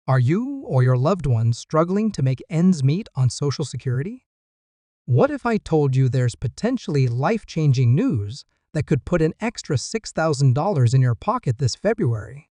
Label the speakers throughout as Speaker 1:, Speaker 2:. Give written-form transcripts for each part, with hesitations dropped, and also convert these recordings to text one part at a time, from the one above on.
Speaker 1: Are you or your loved ones struggling to make ends meet on Social Security? What if I told you there's potentially life-changing news that could put an extra $6,000 in your pocket this February?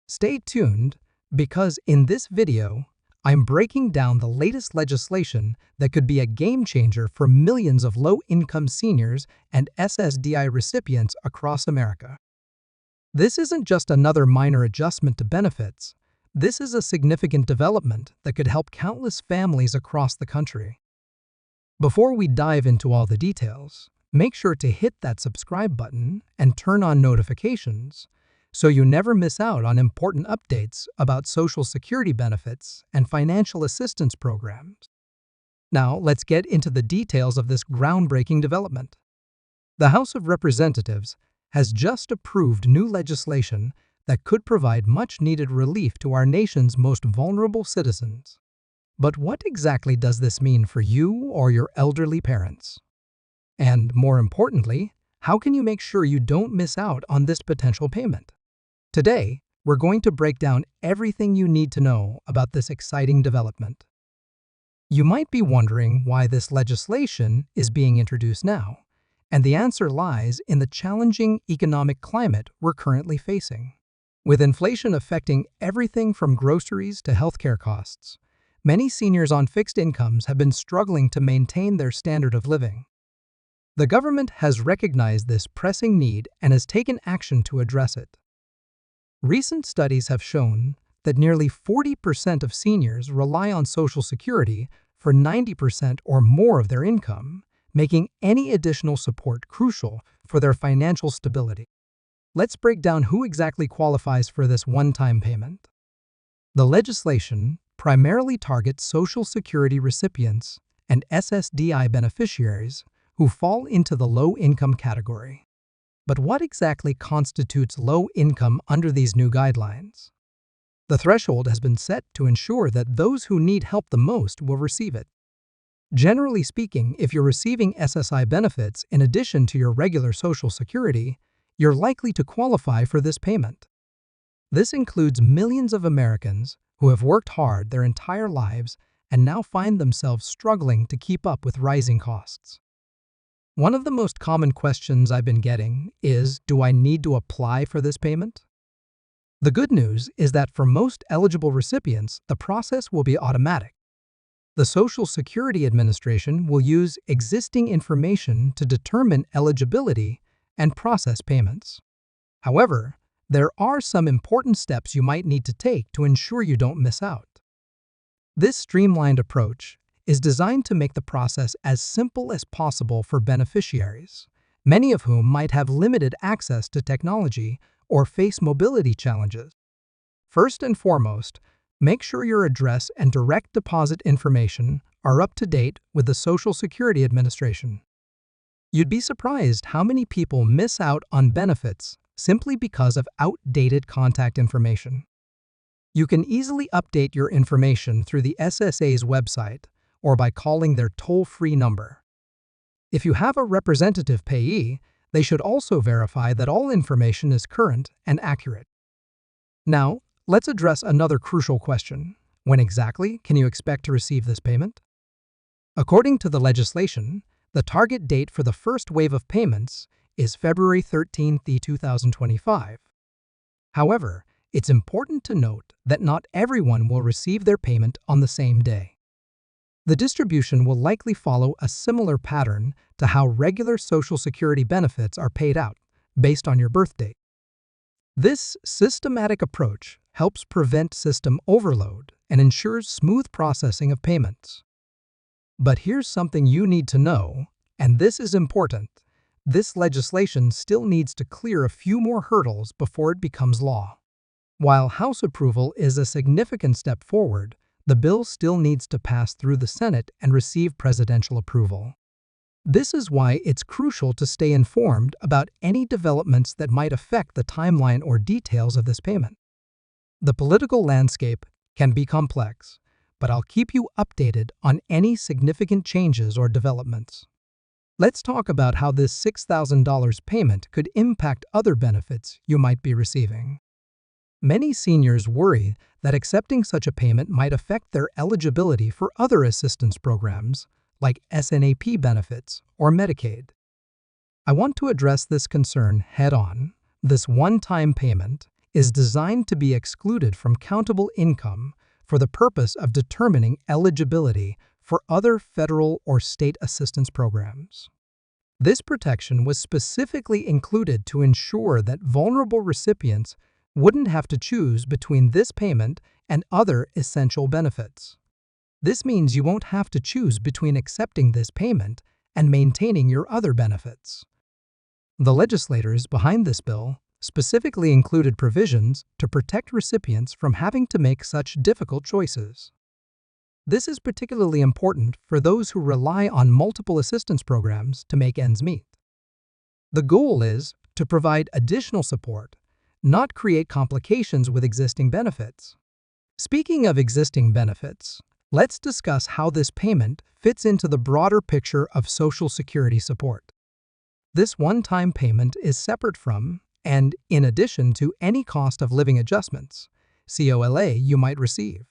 Speaker 1: Stay tuned, because in this video, I'm breaking down the latest legislation that could be a game-changer for millions of low-income seniors and SSDI recipients across America. This isn't just another minor adjustment to benefits. This is a significant development that could help countless families across the country. Before we dive into all the details, make sure to hit that subscribe button and turn on notifications so you never miss out on important updates about Social Security benefits and financial assistance programs. Now, let's get into the details of this groundbreaking development. The House of Representatives has just approved new legislation that could provide much-needed relief to our nation's most vulnerable citizens. But what exactly does this mean for you or your elderly parents? And more importantly, how can you make sure you don't miss out on this potential payment? Today, we're going to break down everything you need to know about this exciting development. You might be wondering why this legislation is being introduced now, and the answer lies in the challenging economic climate we're currently facing. With inflation affecting everything from groceries to healthcare costs, many seniors on fixed incomes have been struggling to maintain their standard of living. The government has recognized this pressing need and has taken action to address it. Recent studies have shown that nearly 40% of seniors rely on Social Security for 90% or more of their income, making any additional support crucial for their financial stability. Let's break down who exactly qualifies for this one-time payment. The legislation primarily targets Social Security recipients and SSDI beneficiaries who fall into the low-income category. But what exactly constitutes low income under these new guidelines? The threshold has been set to ensure that those who need help the most will receive it. Generally speaking, if you're receiving SSI benefits in addition to your regular Social Security, you're likely to qualify for this payment. This includes millions of Americans who have worked hard their entire lives and now find themselves struggling to keep up with rising costs. One of the most common questions I've been getting is, do I need to apply for this payment? The good news is that for most eligible recipients, the process will be automatic. The Social Security Administration will use existing information to determine eligibility and process payments. However, there are some important steps you might need to take to ensure you don't miss out. This streamlined approach is designed to make the process as simple as possible for beneficiaries, many of whom might have limited access to technology or face mobility challenges. First and foremost, make sure your address and direct deposit information are up to date with the Social Security Administration. You'd be surprised how many people miss out on benefits simply because of outdated contact information. You can easily update your information through the SSA's website or by calling their toll-free number. If you have a representative payee, they should also verify that all information is current and accurate. Now, let's address another crucial question. When exactly can you expect to receive this payment? According to the legislation, the target date for the first wave of payments is February 13th, 2025. However, it's important to note that not everyone will receive their payment on the same day. The distribution will likely follow a similar pattern to how regular Social Security benefits are paid out, based on your birth date. This systematic approach helps prevent system overload and ensures smooth processing of payments. But here's something you need to know, and this is important. This legislation still needs to clear a few more hurdles before it becomes law. While House approval is a significant step forward, the bill still needs to pass through the Senate and receive presidential approval. This is why it's crucial to stay informed about any developments that might affect the timeline or details of this payment. The political landscape can be complex, but I'll keep you updated on any significant changes or developments. Let's talk about how this $6,000 payment could impact other benefits you might be receiving. Many seniors worry that accepting such a payment might affect their eligibility for other assistance programs like SNAP benefits or Medicaid. I want to address this concern head-on. This one-time payment is designed to be excluded from countable income for the purpose of determining eligibility for other federal or state assistance programs. This protection was specifically included to ensure that vulnerable recipients wouldn't have to choose between this payment and other essential benefits. This means you won't have to choose between accepting this payment and maintaining your other benefits. The legislators behind this bill specifically included provisions to protect recipients from having to make such difficult choices. This is particularly important for those who rely on multiple assistance programs to make ends meet. The goal is to provide additional support, not create complications with existing benefits. Speaking of existing benefits, let's discuss how this payment fits into the broader picture of Social Security support. This one-time payment is separate from, and in addition to any cost of living adjustments, COLA, you might receive.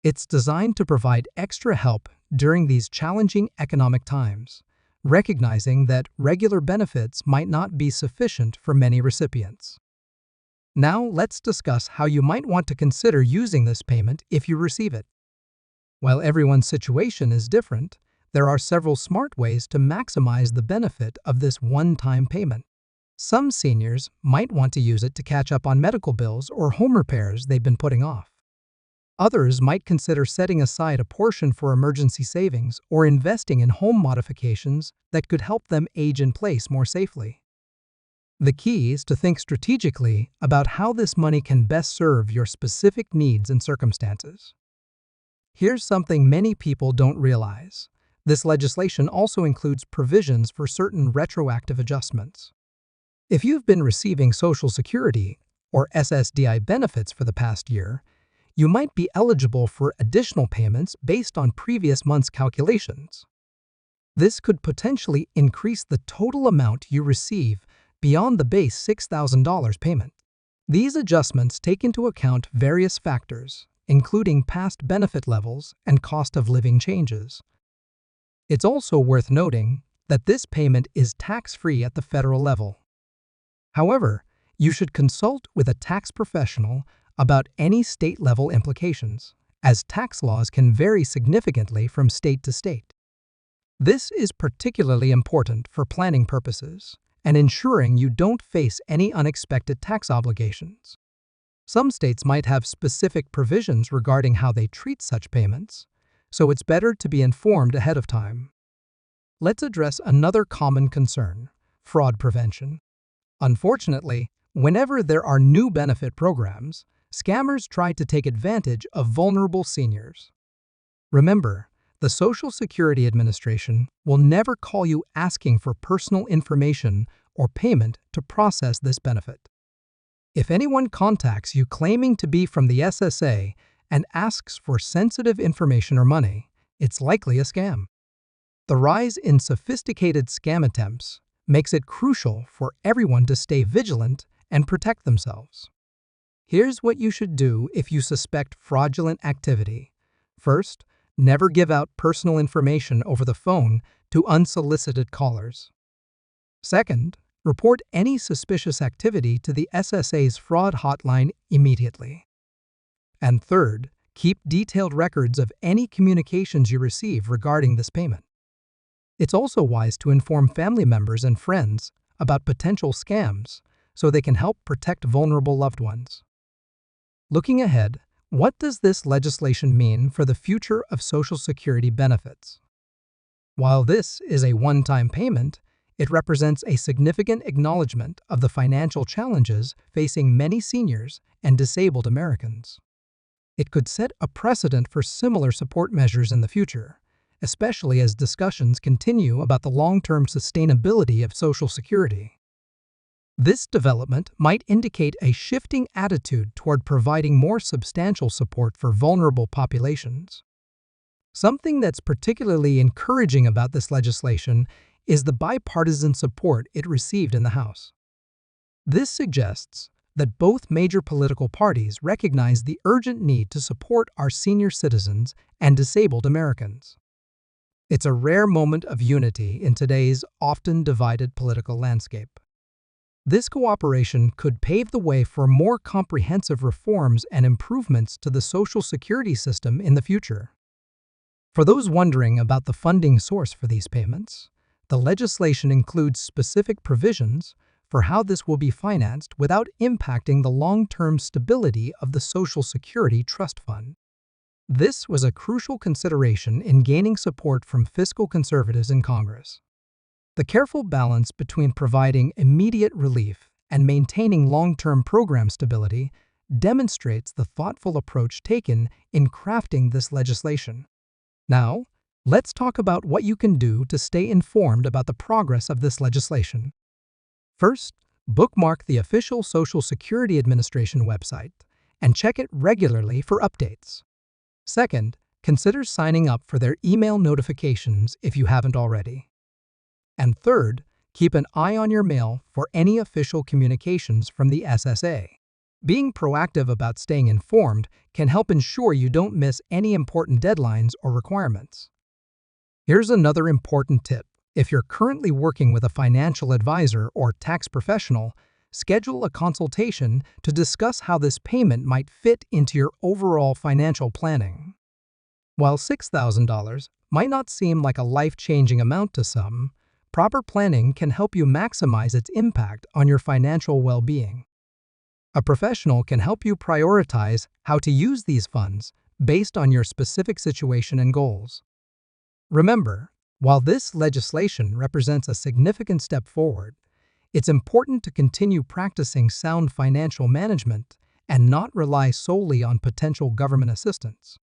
Speaker 1: It's designed to provide extra help during these challenging economic times, recognizing that regular benefits might not be sufficient for many recipients. Now let's discuss how you might want to consider using this payment if you receive it. While everyone's situation is different, there are several smart ways to maximize the benefit of this one-time payment. Some seniors might want to use it to catch up on medical bills or home repairs they've been putting off. Others might consider setting aside a portion for emergency savings or investing in home modifications that could help them age in place more safely. The key is to think strategically about how this money can best serve your specific needs and circumstances. Here's something many people don't realize. This legislation also includes provisions for certain retroactive adjustments. If you've been receiving Social Security or SSDI benefits for the past year, you might be eligible for additional payments based on previous month's calculations. This could potentially increase the total amount you receive beyond the base $6,000 payment. These adjustments take into account various factors, including past benefit levels and cost of living changes. It's also worth noting that this payment is tax-free at the federal level. However, you should consult with a tax professional about any state-level implications, as tax laws can vary significantly from state to state. This is particularly important for planning purposes and ensuring you don't face any unexpected tax obligations. Some states might have specific provisions regarding how they treat such payments, so it's better to be informed ahead of time. Let's address another common concern: fraud prevention. Unfortunately, whenever there are new benefit programs, scammers try to take advantage of vulnerable seniors. Remember, the Social Security Administration will never call you asking for personal information or payment to process this benefit. If anyone contacts you claiming to be from the SSA and asks for sensitive information or money, it's likely a scam. The rise in sophisticated scam attempts makes it crucial for everyone to stay vigilant and protect themselves. Here's what you should do if you suspect fraudulent activity. First, never give out personal information over the phone to unsolicited callers. Second, report any suspicious activity to the SSA's fraud hotline immediately. And third, keep detailed records of any communications you receive regarding this payment. It's also wise to inform family members and friends about potential scams so they can help protect vulnerable loved ones. Looking ahead, what does this legislation mean for the future of Social Security benefits? While this is a one-time payment, it represents a significant acknowledgement of the financial challenges facing many seniors and disabled Americans. It could set a precedent for similar support measures in the future, especially as discussions continue about the long-term sustainability of Social Security. This development might indicate a shifting attitude toward providing more substantial support for vulnerable populations. Something that's particularly encouraging about this legislation is the bipartisan support it received in the House. This suggests that both major political parties recognize the urgent need to support our senior citizens and disabled Americans. It's a rare moment of unity in today's often divided political landscape. This cooperation could pave the way for more comprehensive reforms and improvements to the Social Security system in the future. For those wondering about the funding source for these payments, the legislation includes specific provisions for how this will be financed without impacting the long-term stability of the Social Security Trust Fund. This was a crucial consideration in gaining support from fiscal conservatives in Congress. The careful balance between providing immediate relief and maintaining long-term program stability demonstrates the thoughtful approach taken in crafting this legislation. Now, let's talk about what you can do to stay informed about the progress of this legislation. First, bookmark the official Social Security Administration website and check it regularly for updates. Second, consider signing up for their email notifications if you haven't already. And third, keep an eye on your mail for any official communications from the SSA. Being proactive about staying informed can help ensure you don't miss any important deadlines or requirements. Here's another important tip. If you're currently working with a financial advisor or tax professional, schedule a consultation to discuss how this payment might fit into your overall financial planning. While $6,000 might not seem like a life-changing amount to some, proper planning can help you maximize its impact on your financial well-being. A professional can help you prioritize how to use these funds based on your specific situation and goals. Remember, while this legislation represents a significant step forward, it's important to continue practicing sound financial management and not rely solely on potential government assistance.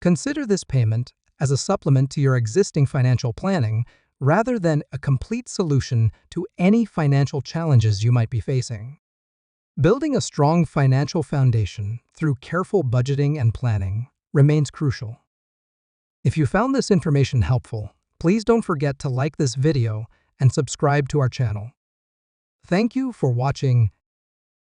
Speaker 1: Consider this payment as a supplement to your existing financial planning rather than a complete solution to any financial challenges you might be facing. Building a strong financial foundation through careful budgeting and planning remains crucial. If you found this information helpful, please don't forget to like this video and subscribe to our channel. Thank you for watching